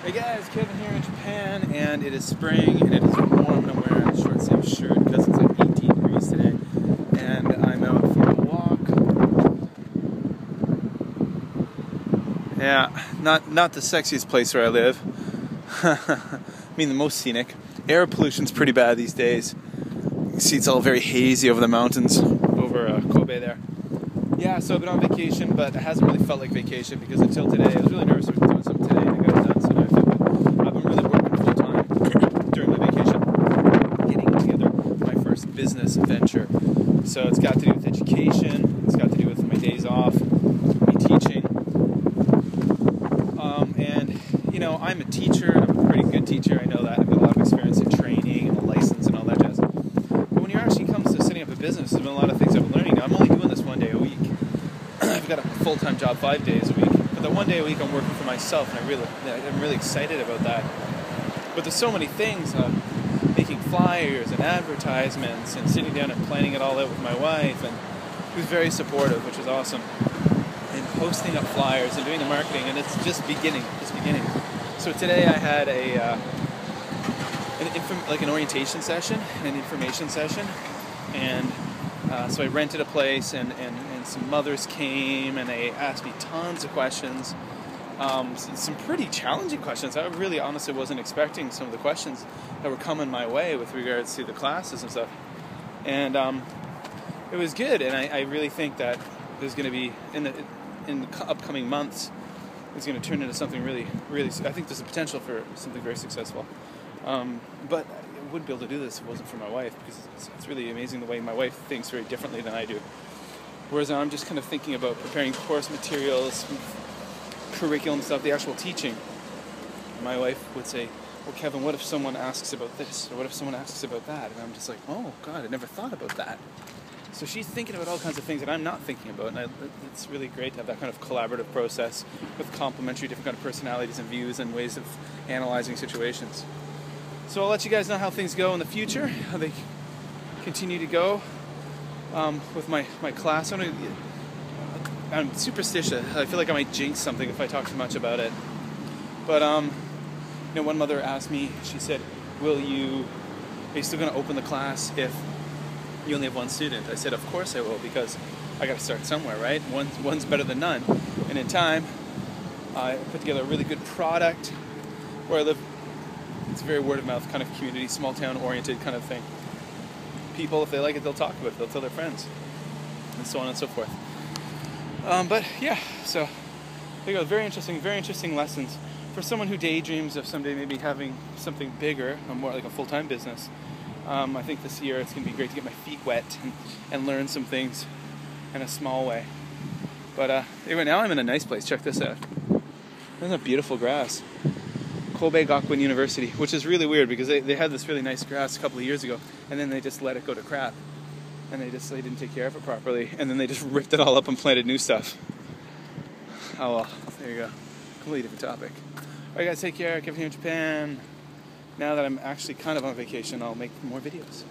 Hey guys, Kevin here in Japan, and it is spring, and it is warm, and I'm wearing a short sleeve shirt because it's like 18 degrees today, and I'm out for a walk. Yeah, not the sexiest place where I live. I mean, the most scenic. Air pollution's pretty bad these days. You see it's all very hazy over the mountains, over Kobe there. Yeah, so I've been on vacation, but it hasn't really felt like vacation because until today, I was really nervous about doing something today, and I got it done, so now I feel good. I've been really working full time during my vacation, getting together my first business venture. So it's got to do with education, it's got to do with my days off, me teaching. And, you know, I'm a teacher, and I'm a pretty good teacher, I know that. I've got a lot of experience in training and a license and all that jazz. But when it actually comes to setting up a business, there's been a lot of things I've been learning. Now, I'm only doing this one day a week. I've got a full-time job 5 days a week, but the one day a week I'm working for myself, and I'm really excited about that. But there's so many things, making flyers and advertisements and sitting down and planning it all out with my wife, and who's very supportive, which is awesome, and posting up flyers and doing the marketing, and it's just beginning. So today I had an orientation session, an information session, and so I rented a place, and some mothers came, and they asked me tons of questions, some pretty challenging questions. I really honestly wasn't expecting some of the questions that were coming my way with regards to the classes and stuff, and it was good, and I really think that there's going to be, in the upcoming months, it's going to turn into something really, I think there's a potential for something very successful. But I wouldn't be able to do this if it wasn't for my wife, because it's really amazing the way my wife thinks very differently than I do. Whereas I'm just kind of thinking about preparing course materials, curriculum stuff, the actual teaching. My wife would say, well, Kevin, what if someone asks about this? Or what if someone asks about that? And I'm just like, oh, God, I never thought about that. So she's thinking about all kinds of things that I'm not thinking about, and it's really great to have that kind of collaborative process with complementary different kind of personalities and views and ways of analyzing situations. So I'll let you guys know how things go in the future, how they continue to go with my class. I'm superstitious. I feel like I might jinx something if I talk too much about it. But you know, one mother asked me, she said, are you still going to open the class if you only have one student? I said, of course I will, because I got to start somewhere, right? One's better than none. And in time, I put together a really good product. Where I live, it's a very word-of-mouth kind of community, small-town oriented kind of thing. People, if they like it, they'll talk about it, they'll tell their friends, and so on and so forth. But yeah, so there you go. Very interesting lessons for someone who daydreams of someday maybe having something bigger, more like a full-time business. I think this year it's going to be great to get my feet wet and learn some things in a small way. But anyway, now I'm in a nice place. Check this out. Isn't that beautiful grass? Kobe Gakuin University, which is really weird because they had this really nice grass a couple of years ago, and then they just let it go to crap, and they didn't take care of it properly, and then they just ripped it all up and planted new stuff. Oh well, there you go. Completely different topic. Alright guys, take care. Kevin here in Japan. Now that I'm actually kind of on vacation, I'll make more videos.